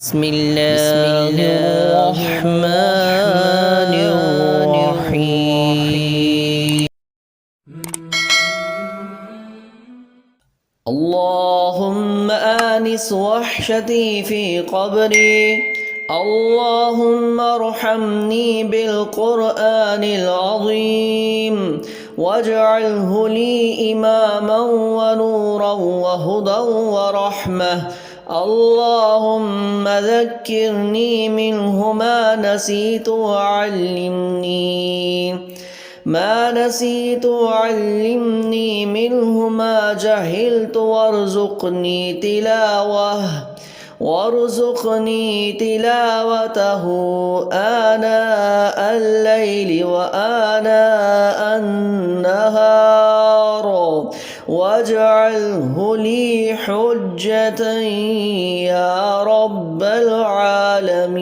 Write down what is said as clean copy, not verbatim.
بسم الله الرحمن الرحيم. اللهم آنس وحشتي في قبري، اللهم ارحمني بالقرآن العظيم واجعله لي إماما ونورا وهدى ورحمة. اللهم ذكرني منه ما نسيت وعلمني منه ما جهلت وارزقني تلاوته آناء الليل وآناء النهار واجعله لي حجة يا رب العالمين.